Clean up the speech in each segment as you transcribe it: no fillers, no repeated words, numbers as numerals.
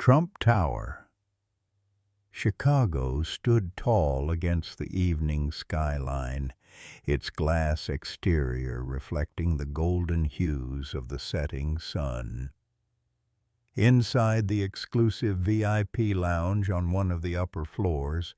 Trump Tower. Chicago stood tall against the evening skyline, its glass exterior reflecting the golden hues of the setting sun. Inside the exclusive VIP lounge on one of the upper floors,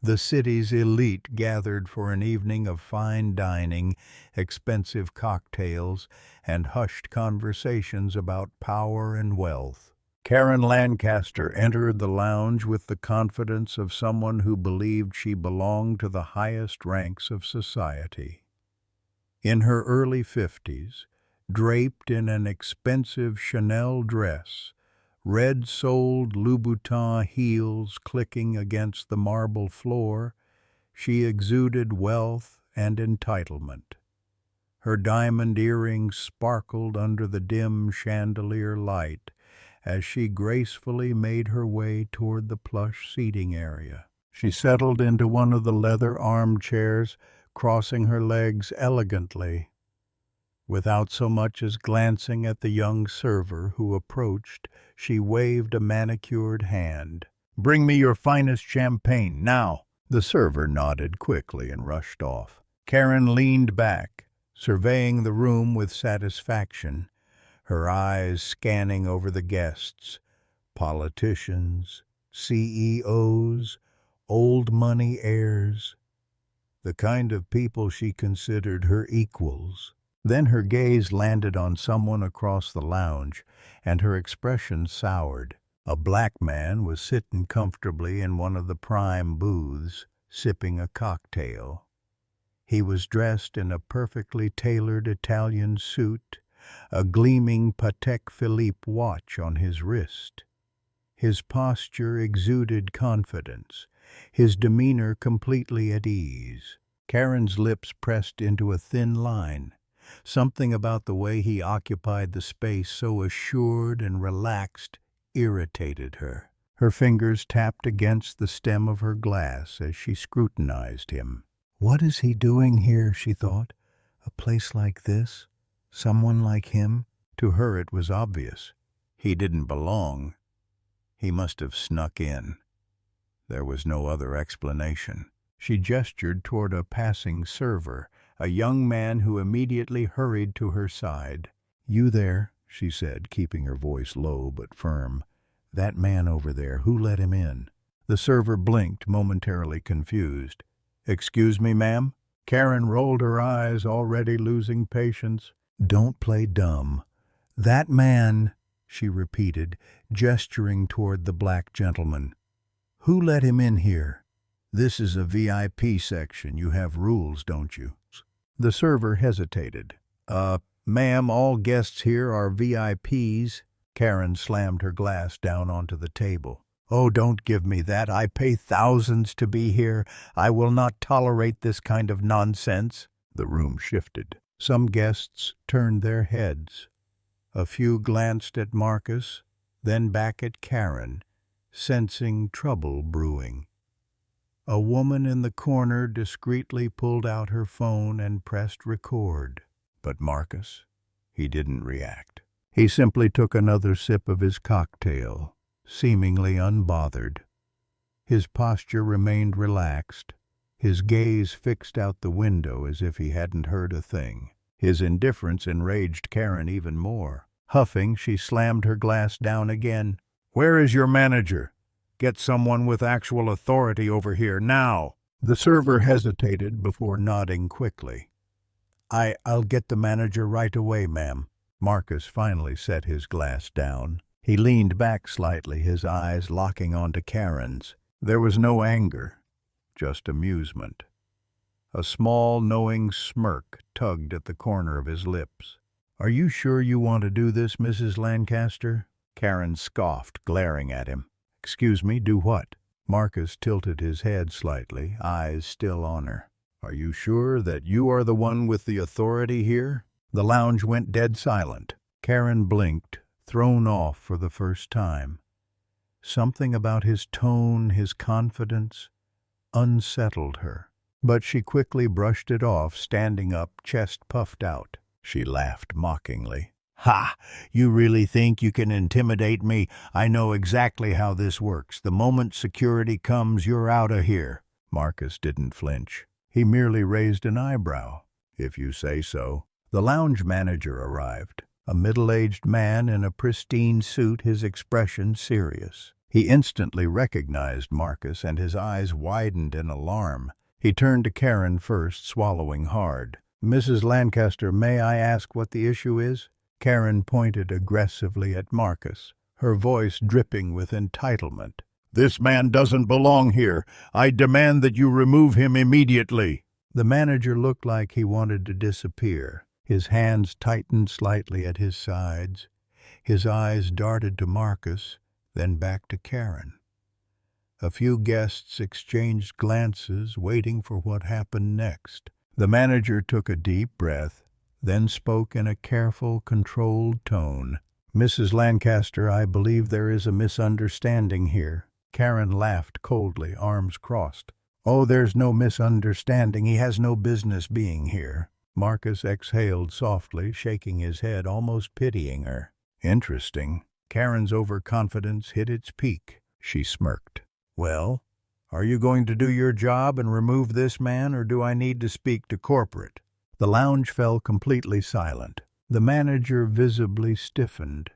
the city's elite gathered for an evening of fine dining, expensive cocktails, and hushed conversations about power and wealth. Karen Lancaster entered the lounge with the confidence of someone who believed she belonged to the highest ranks of society. In her early 50s, draped in an expensive Chanel dress, red-soled Louboutin heels clicking against the marble floor, she exuded wealth and entitlement. Her diamond earrings sparkled under the dim chandelier light as she gracefully made her way toward the plush seating area. She settled into one of the leather armchairs, crossing her legs elegantly, without so much as glancing at the young server who approached. She waved a manicured hand. "Bring me your finest champagne, now!" The server nodded quickly and rushed off. Karen leaned back, surveying the room with satisfaction, her eyes scanning over the guests. Politicians, CEOs, old money heirs, the kind of people she considered her equals. Then her gaze landed on someone across the lounge, and her expression soured. A black man was sitting comfortably in one of the prime booths, sipping a cocktail. He was dressed in a perfectly tailored Italian suit, a gleaming Patek Philippe watch on his wrist. His posture exuded confidence, his demeanor completely at ease. Karen's lips pressed into a thin line. Something about the way he occupied the space, so assured and relaxed, irritated her. Her fingers tapped against the stem of her glass as she scrutinized him. "What is he doing here?" she thought. "A place like this? Someone like him?" To her it was obvious. He didn't belong. He must have snuck in. There was no other explanation. She gestured toward a passing server, a young man who immediately hurried to her side. "You there," she said, keeping her voice low but firm. "That man over there, who let him in?" The server blinked, momentarily confused. "Excuse me, ma'am?" Karen rolled her eyes, already losing patience. "Don't play dumb. That man," she repeated, gesturing toward the black gentleman. "Who let him in here? This is a VIP section. You have rules, don't you?" The server hesitated. Ma'am, all guests here are VIPs." Karen slammed her glass down onto the table. "Oh, don't give me that. I pay thousands to be here. I will not tolerate this kind of nonsense." The room shifted. Some guests turned their heads. A few glanced at Marcus, then back at Karen, sensing trouble brewing. A woman in the corner discreetly pulled out her phone and pressed record. But Marcus, he didn't react. He simply took another sip of his cocktail, seemingly unbothered. His posture remained relaxed, his gaze fixed out the window as if he hadn't heard a thing. His indifference enraged Karen even more. Huffing, she slammed her glass down again. "Where is your manager? Get someone with actual authority over here, now!" The server hesitated before nodding quickly. I'll get the manager right away, ma'am." Marcus finally set his glass down. He leaned back slightly, his eyes locking onto Karen's. There was no anger, just amusement. A small, knowing smirk tugged at the corner of his lips. "Are you sure you want to do this, Mrs. Lancaster?" Karen scoffed, glaring at him. "Excuse me, do what?" Marcus tilted his head slightly, eyes still on her. "Are you sure that you are the one with the authority here?" The lounge went dead silent. Karen blinked, thrown off for the first time. Something about his tone, his confidence, unsettled her. But she quickly brushed it off, standing up, chest puffed out. She laughed mockingly. Ha! You really think you can intimidate me? I know exactly how this works. The moment security comes, you're out of here. Marcus didn't flinch. He merely raised an eyebrow. If you say so. The lounge manager arrived, a middle-aged man in a pristine suit, his expression serious. He instantly recognized Marcus, and his eyes widened in alarm. He turned to Karen first, swallowing hard. "Mrs. Lancaster, may I ask what the issue is?" Karen pointed aggressively at Marcus, her voice dripping with entitlement. "This man doesn't belong here. I demand that you remove him immediately." The manager looked like he wanted to disappear. His hands tightened slightly at his sides. His eyes darted to Marcus, then back to Karen. A few guests exchanged glances, waiting for what happened next. The manager took a deep breath, then spoke in a careful, controlled tone. "Mrs. Lancaster, I believe there is a misunderstanding here." Karen laughed coldly, arms crossed. "Oh, there's no misunderstanding. He has no business being here." Marcus exhaled softly, shaking his head, almost pitying her. "Interesting." Karen's overconfidence hit its peak. She smirked. "Well, are you going to do your job and remove this man, or do I need to speak to corporate?" The lounge fell completely silent. The manager visibly stiffened.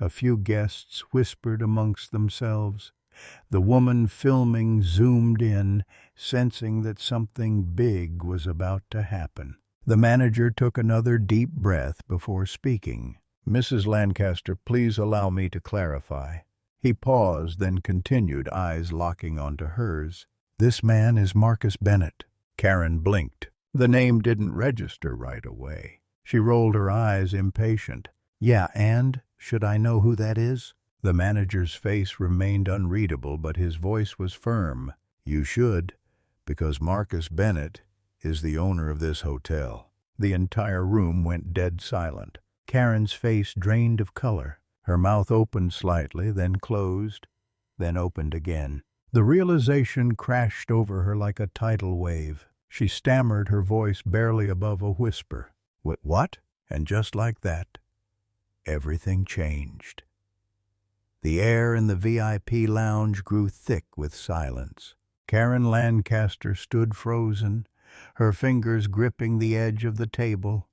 A few guests whispered amongst themselves. The woman filming zoomed in, sensing that something big was about to happen. The manager took another deep breath before speaking. "Mrs. Lancaster, please allow me to clarify." He paused, then continued, eyes locking onto hers. "This man is Marcus Bennett." Karen blinked. The name didn't register right away. She rolled her eyes, impatient. "Yeah, and? Should I know who that is?" The manager's face remained unreadable, but his voice was firm. "You should, because Marcus Bennett is the owner of this hotel." The entire room went dead silent. Karen's face drained of color. Her mouth opened slightly, then closed, then opened again. The realization crashed over her like a tidal wave. She stammered, her voice barely above a whisper. "What?" And just like that, everything changed. The air in the VIP lounge grew thick with silence. Karen Lancaster stood frozen, her fingers gripping the edge of the table.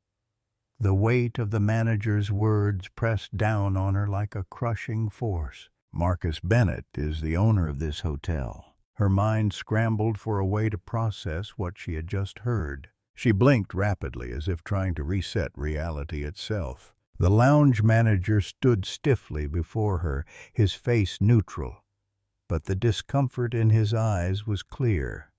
The weight of the manager's words pressed down on her like a crushing force. "Marcus Bennett is the owner of this hotel." Her mind scrambled for a way to process what she had just heard. She blinked rapidly, as if trying to reset reality itself. The lounge manager stood stiffly before her, his face neutral, but the discomfort in his eyes was clear.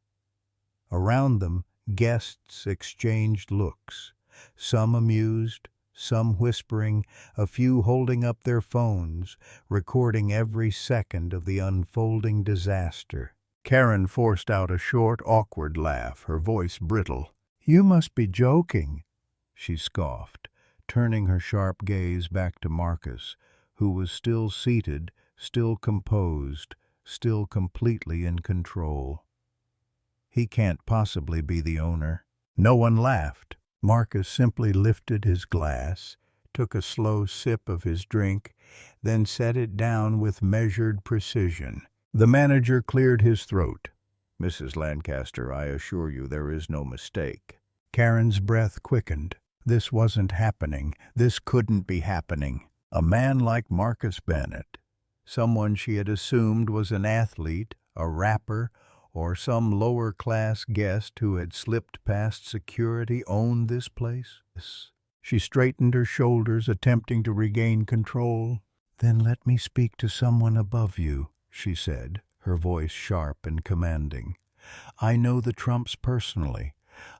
Around them, guests exchanged looks, some amused, some whispering, a few holding up their phones, recording every second of the unfolding disaster. Karen forced out a short, awkward laugh, her voice brittle. "You must be joking," she scoffed, turning her sharp gaze back to Marcus, who was still seated, still composed, still completely in control. "He can't possibly be the owner." No one laughed. Marcus simply lifted his glass, took a slow sip of his drink, then set it down with measured precision. The manager cleared his throat. "Mrs. Lancaster, I assure you there is no mistake." Karen's breath quickened. This wasn't happening. This couldn't be happening. A man like Marcus Bennett, someone she had assumed was an athlete, a rapper, or some lower-class guest who had slipped past security, owned this place? She straightened her shoulders, attempting to regain control. "Then let me speak to someone above you," she said, her voice sharp and commanding. "I know the Trumps personally.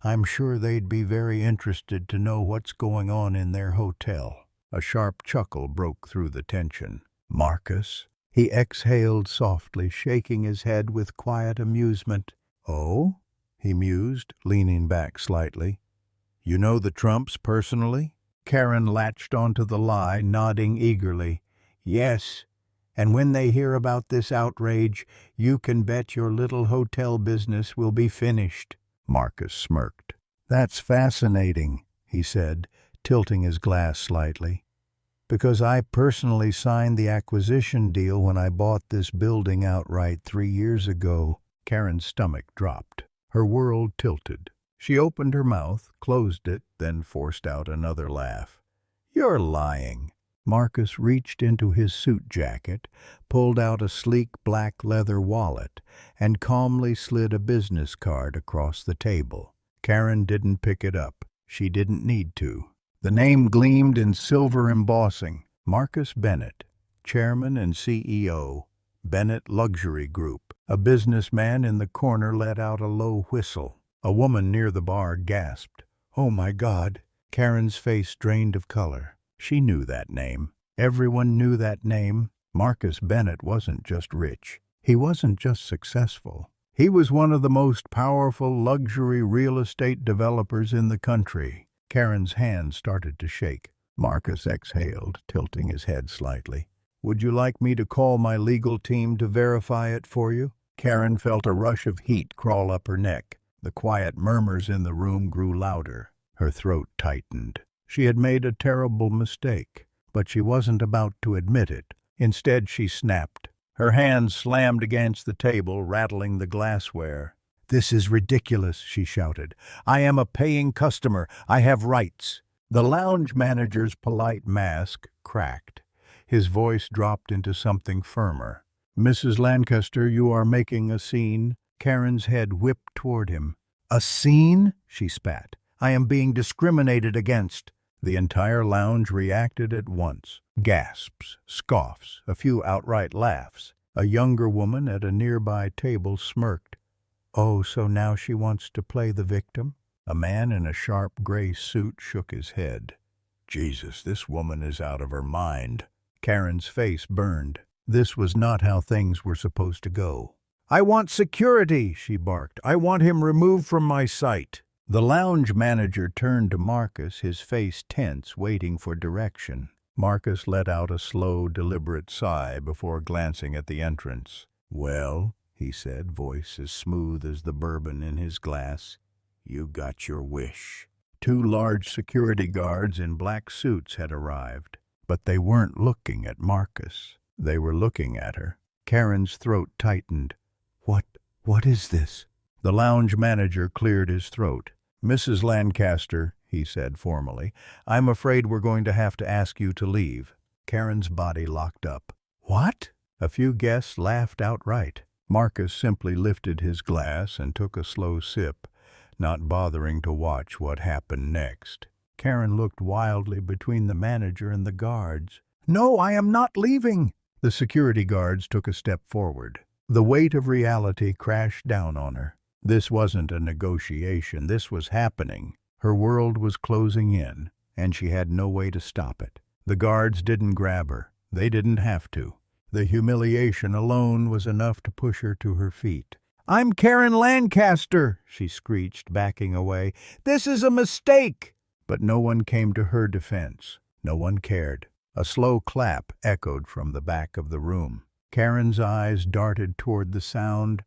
I'm sure they'd be very interested to know what's going on in their hotel." A sharp chuckle broke through the tension. "Marcus?" He exhaled softly, shaking his head with quiet amusement. "Oh?" he mused, leaning back slightly. "You know the Trumps personally?" Karen latched onto the lie, nodding eagerly. "Yes. And when they hear about this outrage, you can bet your little hotel business will be finished." Marcus smirked. "That's fascinating," he said, tilting his glass slightly. Because I personally signed the acquisition deal when I bought this building outright 3 years ago. Karen's stomach dropped. Her world tilted. She opened her mouth, closed it, then forced out another laugh. You're lying. Marcus reached into his suit jacket, pulled out a sleek black leather wallet, and calmly slid a business card across the table. Karen didn't pick it up. She didn't need to. The name gleamed in silver embossing. Marcus Bennett, Chairman and CEO, Bennett Luxury Group. A businessman in the corner let out a low whistle. A woman near the bar gasped. Oh my God! Karen's face drained of color. She knew that name. Everyone knew that name. Marcus Bennett wasn't just rich. He wasn't just successful. He was one of the most powerful luxury real estate developers in the country. Karen's hand started to shake. Marcus exhaled, tilting his head slightly. Would you like me to call my legal team to verify it for you? Karen felt a rush of heat crawl up her neck. The quiet murmurs in the room grew louder. Her throat tightened. She had made a terrible mistake, but she wasn't about to admit it. Instead, she snapped. Her hands slammed against the table, rattling the glassware. This is ridiculous, she shouted. I am a paying customer. I have rights. The lounge manager's polite mask cracked. His voice dropped into something firmer. Mrs. Lancaster, you are making a scene. Karen's head whipped toward him. A scene? She spat. I am being discriminated against. The entire lounge reacted at once. Gasps, scoffs, a few outright laughs. A younger woman at a nearby table smirked. Oh, so now she wants to play the victim? A man in a sharp gray suit shook his head. Jesus, this woman is out of her mind. Karen's face burned. This was not how things were supposed to go. I want security, she barked. I want him removed from my sight. The lounge manager turned to Marcus, his face tense, waiting for direction. Marcus let out a slow, deliberate sigh before glancing at the entrance. Well, he said, voice as smooth as the bourbon in his glass, you got your wish. 2 large security guards in black suits had arrived, but they weren't looking at Marcus. They were looking at her. Karen's throat tightened. What is this? The lounge manager cleared his throat. Mrs. Lancaster, he said formally, I'm afraid we're going to have to ask you to leave. Karen's body locked up. What? A few guests laughed outright. Marcus simply lifted his glass and took a slow sip, not bothering to watch what happened next. Karen looked wildly between the manager and the guards. No, I am not leaving. The security guards took a step forward. The weight of reality crashed down on her. This wasn't a negotiation. This was happening. Her world was closing in, and she had no way to stop it. The guards didn't grab her. They didn't have to. The humiliation alone was enough to push her to her feet. I'm Karen Lancaster, she screeched, backing away. This is a mistake. But no one came to her defense. No one cared. A slow clap echoed from the back of the room. Karen's eyes darted toward the sound,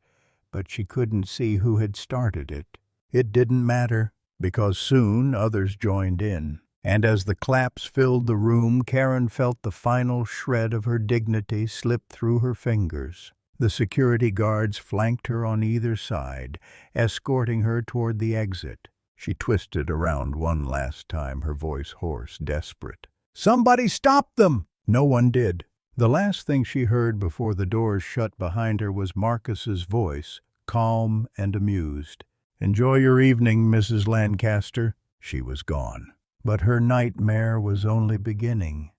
but she couldn't see who had started it. It didn't matter, because soon others joined in. And as the claps filled the room, Karen felt the final shred of her dignity slip through her fingers. The security guards flanked her on either side, escorting her toward the exit. She twisted around one last time, her voice hoarse, desperate. Somebody stop them! No one did. The last thing she heard before the doors shut behind her was Marcus's voice, calm and amused. Enjoy your evening, Mrs. Lancaster. She was gone. But her nightmare was only beginning.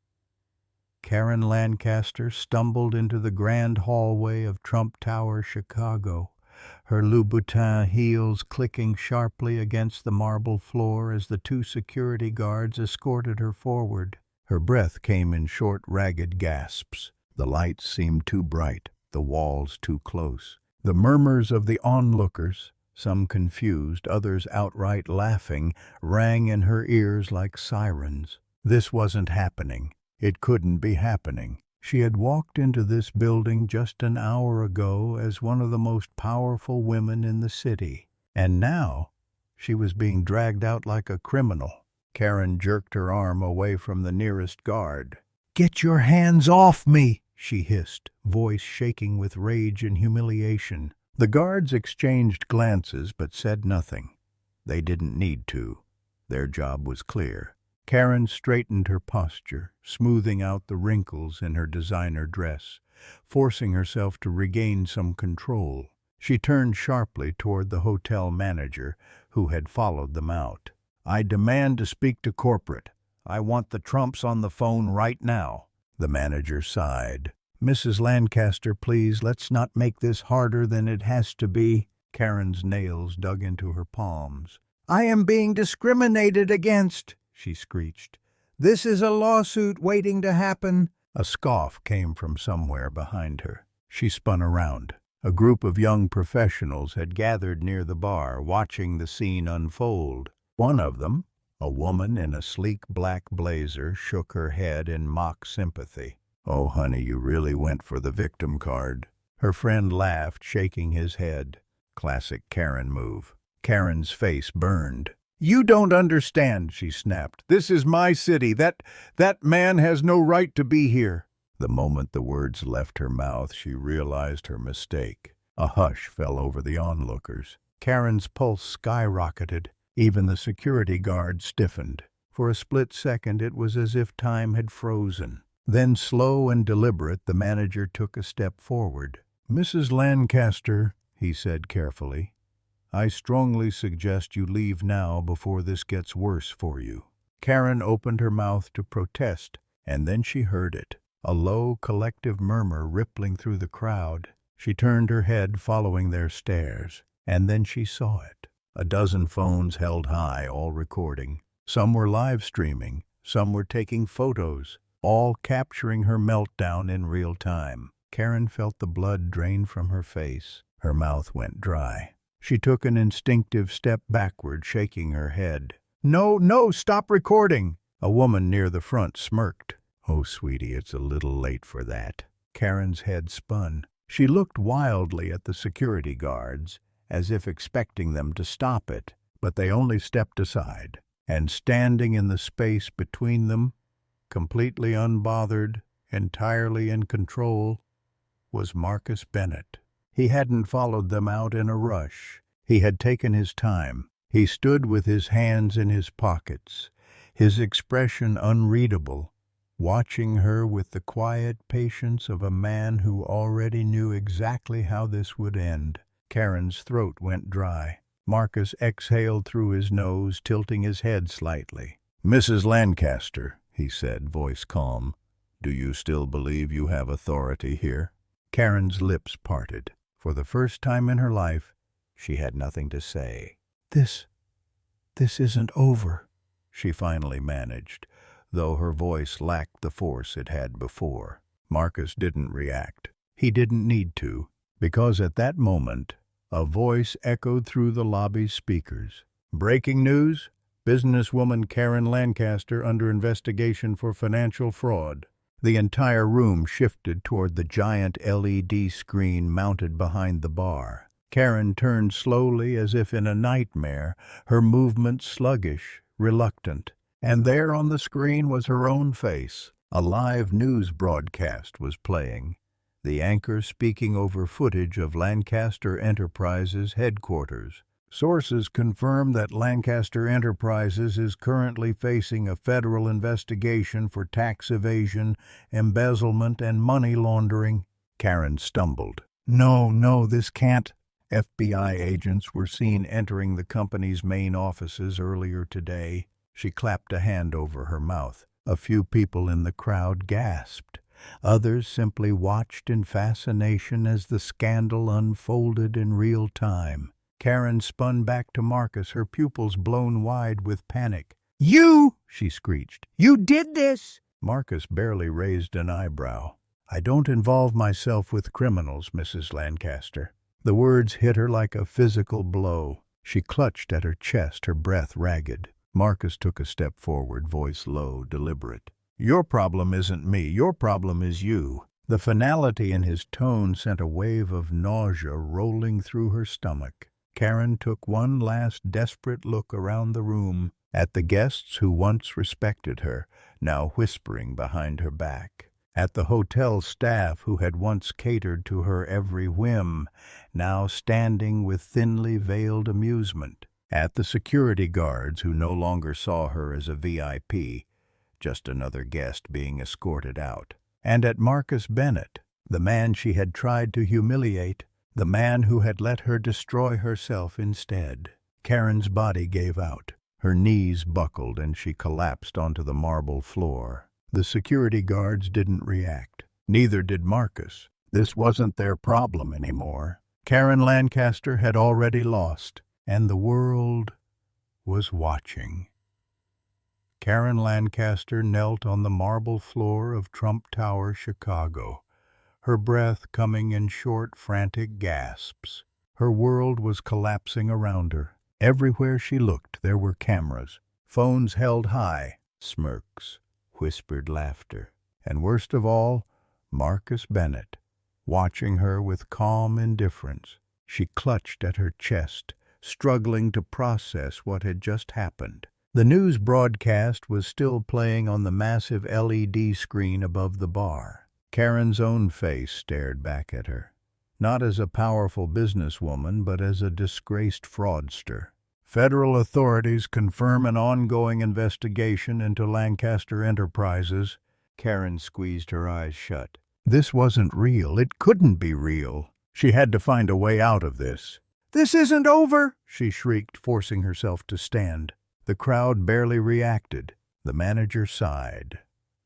Karen Lancaster stumbled into the grand hallway of Trump Tower, Chicago, her Louboutin heels clicking sharply against the marble floor as the 2 security guards escorted her forward. Her breath came in short, ragged gasps. The lights seemed too bright, the walls too close. The murmurs of the onlookers, some confused, others outright laughing, rang in her ears like sirens. This wasn't happening. It couldn't be happening. She had walked into this building just an hour ago as one of the most powerful women in the city. And now she was being dragged out like a criminal. Karen jerked her arm away from the nearest guard. "Get your hands off me!" she hissed, voice shaking with rage and humiliation. The guards exchanged glances but said nothing. They didn't need to. Their job was clear. Karen straightened her posture, smoothing out the wrinkles in her designer dress, forcing herself to regain some control. She turned sharply toward the hotel manager, who had followed them out. "I demand to speak to corporate. I want the Trumps on the phone right now." The manager sighed. "Mrs. Lancaster, please, let's not make this harder than it has to be." Karen's nails dug into her palms. "I am being discriminated against," she screeched. "This is a lawsuit waiting to happen." A scoff came from somewhere behind her. She spun around. A group of young professionals had gathered near the bar, watching the scene unfold. One of them, a woman in a sleek black blazer, shook her head in mock sympathy. "Oh, honey, you really went for the victim card." Her friend laughed, shaking his head. Classic Karen move. Karen's face burned. "You don't understand," she snapped. "This is my city. That man has no right to be here." The moment the words left her mouth, she realized her mistake. A hush fell over the onlookers. Karen's pulse skyrocketed. Even the security guard stiffened. For a split second, it was as if time had frozen. Then, slow and deliberate, the manager took a step forward. "Mrs. Lancaster," he said carefully, "I strongly suggest you leave now before this gets worse for you." Karen opened her mouth to protest, and then she heard it. A low, collective murmur rippling through the crowd. She turned her head, following their stares, and then she saw it. A dozen phones held high, all recording. Some were live streaming, some were taking photos, all capturing her meltdown in real time. Karen felt the blood drain from her face. Her mouth went dry. She took an instinctive step backward, shaking her head. "No, no, stop recording!" A woman near the front smirked. "Oh, sweetie, it's a little late for that." Karen's head spun. She looked wildly at the security guards, as if expecting them to stop it, but they only stepped aside. And standing in the space between them, completely unbothered, entirely in control, was Marcus Bennett. He hadn't followed them out in a rush. He had taken his time. He stood with his hands in his pockets, his expression unreadable, watching her with the quiet patience of a man who already knew exactly how this would end. Karen's throat went dry. Marcus exhaled through his nose, tilting his head slightly. "Mrs. Lancaster," he said, voice calm, "do you still believe you have authority here?" Karen's lips parted. For the first time in her life, she had nothing to say. This isn't over," she finally managed, though her voice lacked the force it had before. Marcus didn't react. He didn't need to, because at that moment, a voice echoed through the lobby's speakers. "Breaking news! Businesswoman Karen Lancaster under investigation for financial fraud." The entire room shifted toward the giant LED screen mounted behind the bar. Karen turned slowly as if in a nightmare, her movements sluggish, reluctant. And there on the screen was her own face. A live news broadcast was playing, the anchor speaking over footage of Lancaster Enterprises headquarters. Sources confirm that Lancaster Enterprises is currently facing a federal investigation for tax evasion, embezzlement, and money laundering. Karen stumbled. No, this can't." FBI agents were seen entering the company's main offices earlier today. She clapped a hand over her mouth. A few people in the crowd gasped. Others simply watched in fascination as the scandal unfolded in real time. Karen spun back to Marcus, her pupils blown wide with panic. "You!" she screeched. "You did this!" Marcus barely raised an eyebrow. "I don't involve myself with criminals, Mrs. Lancaster." The words hit her like a physical blow. She clutched at her chest, her breath ragged. Marcus took a step forward, voice low, deliberate. "Your problem isn't me. Your problem is you." The finality in his tone sent a wave of nausea rolling through her stomach. Karen took one last desperate look around the room, at the guests who once respected her, now whispering behind her back. At the hotel staff who had once catered to her every whim, now standing with thinly veiled amusement. At the security guards who no longer saw her as a VIP, just another guest being escorted out. And at Marcus Bennett, the man she had tried to humiliate, the man who had let her destroy herself instead. Karen's body gave out. Her knees buckled and she collapsed onto the marble floor. The security guards didn't react. Neither did Marcus. This wasn't their problem anymore. Karen Lancaster had already lost, and the world was watching. Karen Lancaster knelt on the marble floor of Trump Tower, Chicago, her breath coming in short, frantic gasps. Her world was collapsing around her. Everywhere she looked, there were cameras, phones held high, smirks, whispered laughter, and worst of all, Marcus Bennett, watching her with calm indifference. She clutched at her chest, struggling to process what had just happened. The news broadcast was still playing on the massive LED screen above the bar. Karen's own face stared back at her, not as a powerful businesswoman, but as a disgraced fraudster. Federal authorities confirm an ongoing investigation into Lancaster Enterprises. Karen squeezed her eyes shut. This wasn't real. It couldn't be real. She had to find a way out of this. "This isn't over!" she shrieked, forcing herself to stand. The crowd barely reacted. The manager sighed.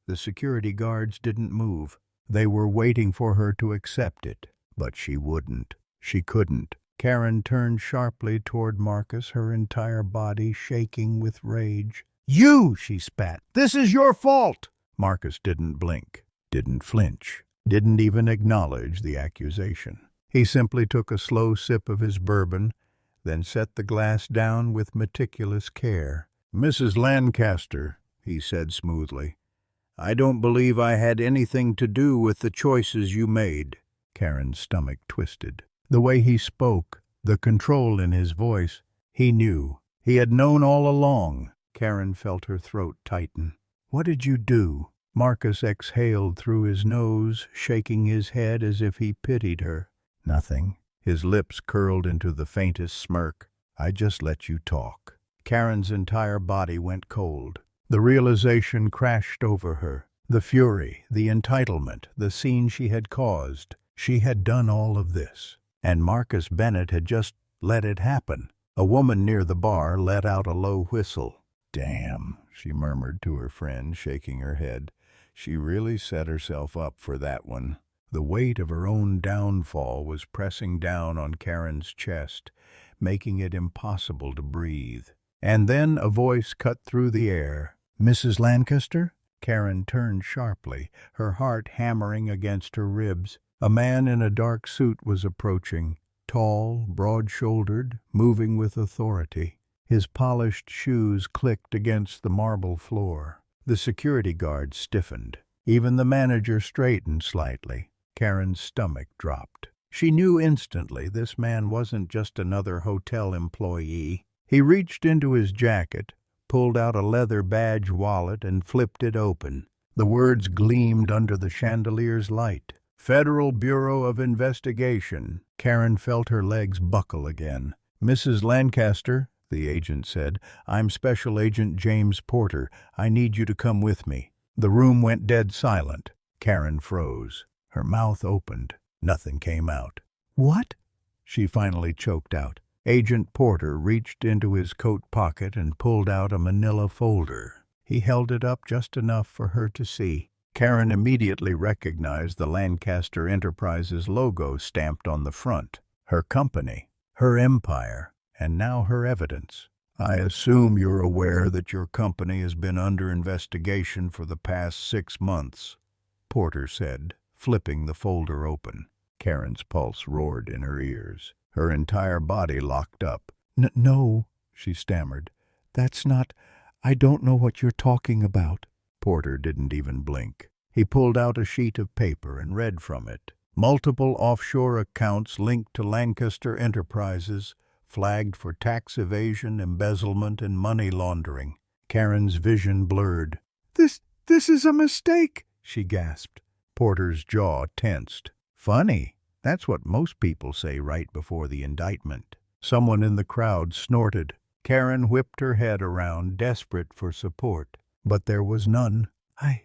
The security guards didn't move. They were waiting for her to accept it. But she wouldn't. She couldn't. Karen turned sharply toward Marcus, her entire body shaking with rage. "You!" she spat. "This is your fault!" Marcus didn't blink, didn't flinch, didn't even acknowledge the accusation. He simply took a slow sip of his bourbon, then set the glass down with meticulous care. "Mrs. Lancaster," he said smoothly, "I don't believe I had anything to do with the choices you made." Karen's stomach twisted. The way he spoke, the control in his voice, he knew. He had known all along. Karen felt her throat tighten. "What did you do?" Marcus exhaled through his nose, shaking his head as if he pitied her. "Nothing." His lips curled into the faintest smirk. "I just let you talk." Karen's entire body went cold. The realization crashed over her. The fury, the entitlement, the scene she had caused. She had done all of this. And Marcus Bennett had just let it happen. A woman near the bar let out a low whistle. "Damn," she murmured to her friend, shaking her head. She really set herself up for that one. The weight of her own downfall was pressing down on Karen's chest, making it impossible to breathe. And then a voice cut through the air. "Mrs. Lancaster?" Karen turned sharply, her heart hammering against her ribs. A man in a dark suit was approaching, tall, broad-shouldered, moving with authority. His polished shoes clicked against the marble floor. The security guard stiffened. Even the manager straightened slightly. Karen's stomach dropped. She knew instantly this man wasn't just another hotel employee. He reached into his jacket, pulled out a leather badge wallet, and flipped it open. The words gleamed under the chandelier's light. "Federal Bureau of Investigation." Karen felt her legs buckle again. "Mrs. Lancaster," the agent said, "I'm Special Agent James Porter. I need you to come with me." The room went dead silent. Karen froze. Her mouth opened. Nothing came out. "What?" she finally choked out. Agent Porter reached into his coat pocket and pulled out a manila folder. He held it up just enough for her to see. Karen immediately recognized the Lancaster Enterprises logo stamped on the front. Her company, her empire, and now her evidence. "I assume you're aware that your company has been under investigation for the past 6 months, Porter said, flipping the folder open. Karen's pulse roared in her ears. Her entire body locked up. No, she stammered. "That's not... I don't know what you're talking about." Porter didn't even blink. He pulled out a sheet of paper and read from it. Multiple offshore accounts linked to Lancaster Enterprises, flagged for tax evasion, embezzlement, and money laundering. Karen's vision blurred. This is a mistake, she gasped. Porter's jaw tensed. Funny. That's what most people say right before the indictment. Someone in the crowd snorted. Karen whipped her head around, desperate for support. But there was none. I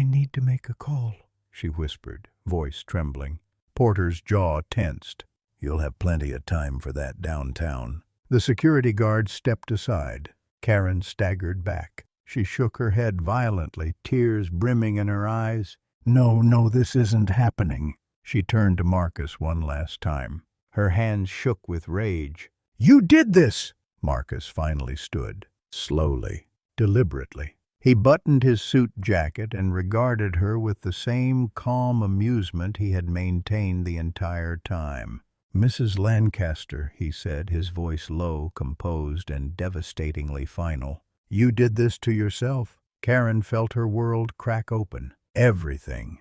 need to make a call, she whispered, voice trembling. Porter's jaw tensed. You'll have plenty of time for that downtown. The security guard stepped aside. Karen staggered back. She shook her head violently, tears brimming in her eyes. No, this isn't happening. She turned to Marcus one last time. Her hands shook with rage. You did this! Marcus finally stood, slowly, deliberately. He buttoned his suit jacket and regarded her with the same calm amusement he had maintained the entire time. Mrs. Lancaster, he said, his voice low, composed, and devastatingly final. You did this to yourself. Karen felt her world crack open. Everything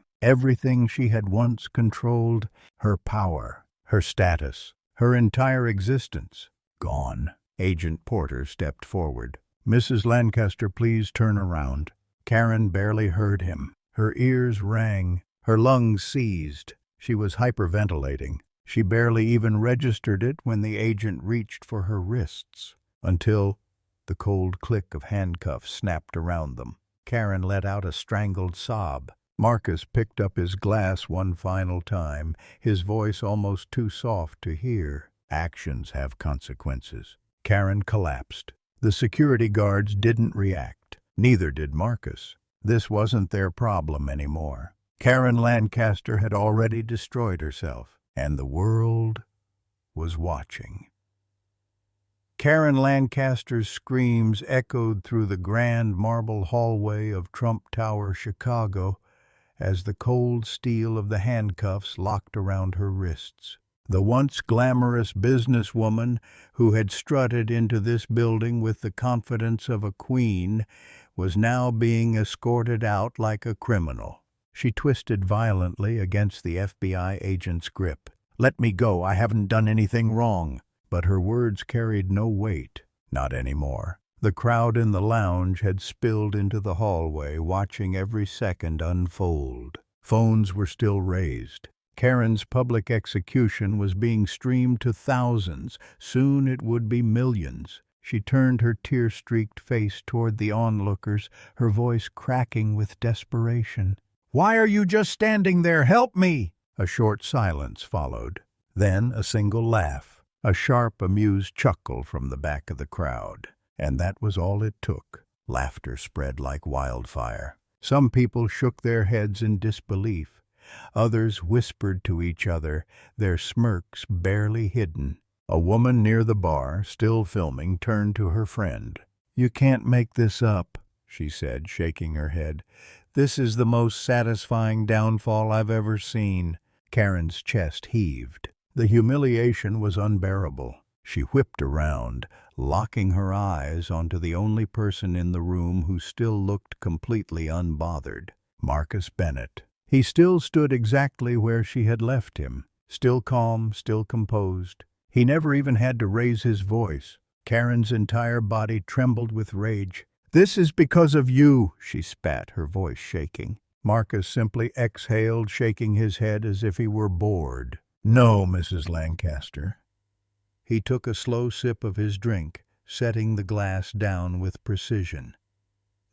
she had once controlled, her power, her status, her entire existence, gone. Agent Porter stepped forward. Mrs. Lancaster, please turn around. Karen barely heard him. Her ears rang. Her lungs seized. She was hyperventilating. She barely even registered it when the agent reached for her wrists, until the cold click of handcuffs snapped around them. Karen let out a strangled sob. Marcus picked up his glass one final time, his voice almost too soft to hear. Actions have consequences. Karen collapsed. The security guards didn't react. Neither did Marcus. This wasn't their problem anymore. Karen Lancaster had already destroyed herself, and the world was watching. Karen Lancaster's screams echoed through the grand marble hallway of Trump Tower, Chicago, as the cold steel of the handcuffs locked around her wrists. The once glamorous businesswoman who had strutted into this building with the confidence of a queen was now being escorted out like a criminal. She twisted violently against the FBI agent's grip. Let me go, I haven't done anything wrong. But her words carried no weight. Not anymore. The crowd in the lounge had spilled into the hallway, watching every second unfold. Phones were still raised. Karen's public execution was being streamed to thousands. Soon it would be millions. She turned her tear-streaked face toward the onlookers, her voice cracking with desperation. "Why are you just standing there? Help me!" A short silence followed. Then a single laugh, a sharp, amused chuckle from the back of the crowd. And that was all it took. Laughter spread like wildfire. Some people shook their heads in disbelief. Others whispered to each other, their smirks barely hidden. A woman near the bar, still filming, turned to her friend. "You can't make this up," she said, shaking her head. "This is the most satisfying downfall I've ever seen." Karen's chest heaved. The humiliation was unbearable. She whipped around, locking her eyes onto the only person in the room who still looked completely unbothered. Marcus Bennett. He still stood exactly where she had left him, still calm, still composed. He never even had to raise his voice. Karen's entire body trembled with rage. "This is because of you," she spat, her voice shaking. Marcus simply exhaled, shaking his head as if he were bored. "No, Mrs. Lancaster." He took a slow sip of his drink, setting the glass down with precision.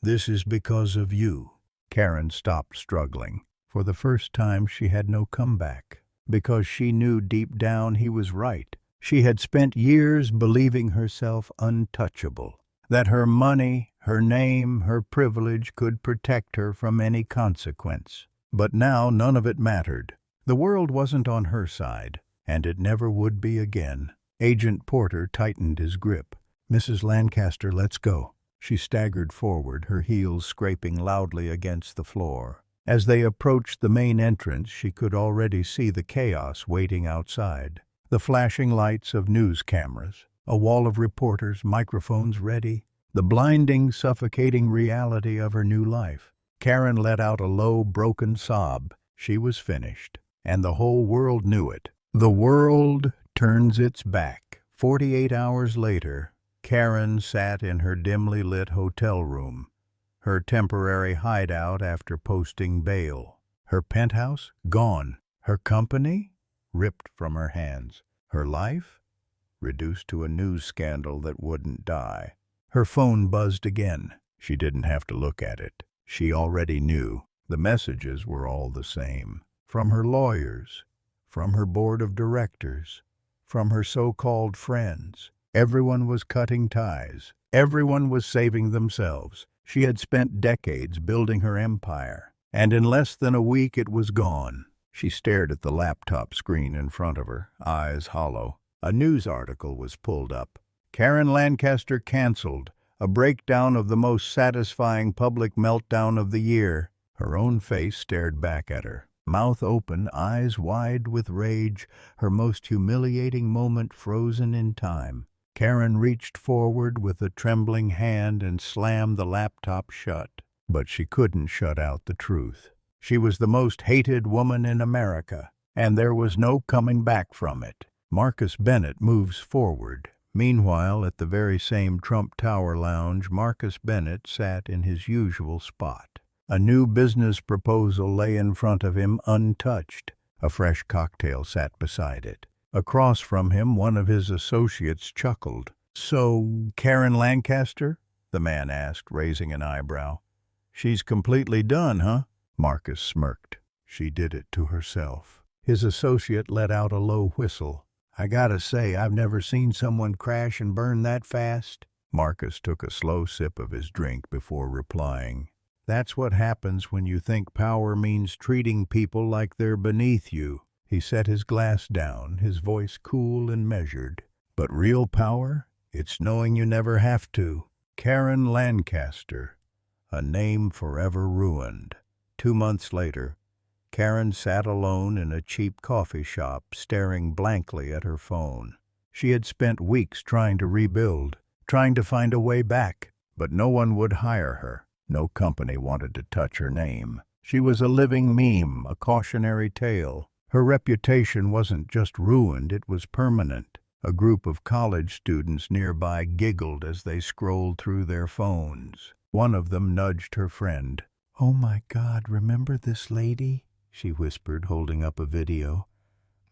"This is because of you." Karen stopped struggling. For the first time she had no comeback, because she knew deep down he was right. She had spent years believing herself untouchable, that her money, her name, her privilege could protect her from any consequence. But now none of it mattered. The world wasn't on her side, and it never would be again. Agent Porter tightened his grip. "Mrs. Lancaster, let's go." She staggered forward, her heels scraping loudly against the floor. As they approached the main entrance, she could already see the chaos waiting outside. The flashing lights of news cameras, a wall of reporters, microphones ready, the blinding, suffocating reality of her new life. Karen let out a low, broken sob. She was finished, and the whole world knew it. The world turns its back. 48 hours later, Karen sat in her dimly lit hotel room, her temporary hideout after posting bail. Her penthouse? Gone. Her company? Ripped from her hands. Her life? Reduced to a news scandal that wouldn't die. Her phone buzzed again. She didn't have to look at it. She already knew. The messages were all the same. From her lawyers, from her board of directors, from her so-called friends. Everyone was cutting ties. Everyone was saving themselves. She had spent decades building her empire, and in less than a week it was gone. She stared at the laptop screen in front of her, eyes hollow. A news article was pulled up. Karen Lancaster canceled. A breakdown of the most satisfying public meltdown of the year. Her own face stared back at her, mouth open, eyes wide with rage, her most humiliating moment frozen in time. Karen reached forward with a trembling hand and slammed the laptop shut. But she couldn't shut out the truth. She was the most hated woman in America, and there was no coming back from it. Marcus Bennett moves forward. Meanwhile, at the very same Trump Tower lounge, Marcus Bennett sat in his usual spot. A new business proposal lay in front of him untouched. A fresh cocktail sat beside it. Across from him, one of his associates chuckled. "So, Karen Lancaster?" the man asked, raising an eyebrow. "She's completely done, huh?" Marcus smirked. "She did it to herself." His associate let out a low whistle. "I gotta say, I've never seen someone crash and burn that fast." Marcus took a slow sip of his drink before replying. "That's what happens when you think power means treating people like they're beneath you." He set his glass down, his voice cool and measured. "But real power? It's knowing you never have to." Karen Lancaster, a name forever ruined. 2 months later, Karen sat alone in a cheap coffee shop, staring blankly at her phone. She had spent weeks trying to rebuild, trying to find a way back, but no one would hire her. No company wanted to touch her name. She was a living meme, a cautionary tale. Her reputation wasn't just ruined, it was permanent. A group of college students nearby giggled as they scrolled through their phones. One of them nudged her friend. "Oh my God, remember this lady?" she whispered, holding up a video.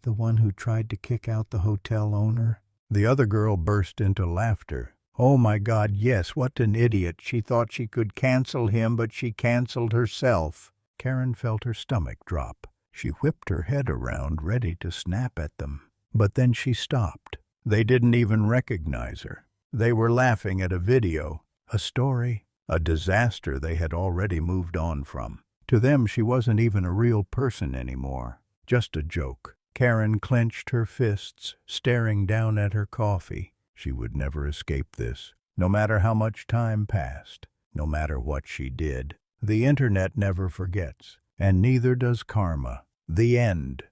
"The one who tried to kick out the hotel owner?" The other girl burst into laughter. "Oh my God, yes, what an idiot. She thought she could cancel him, but she canceled herself." Karen felt her stomach drop. She whipped her head around, ready to snap at them. But then she stopped. They didn't even recognize her. They were laughing at a video, a story, a disaster they had already moved on from. To them, she wasn't even a real person anymore, just a joke. Karen clenched her fists, staring down at her coffee. She would never escape this, no matter how much time passed, no matter what she did. The internet never forgets, and neither does karma. The end.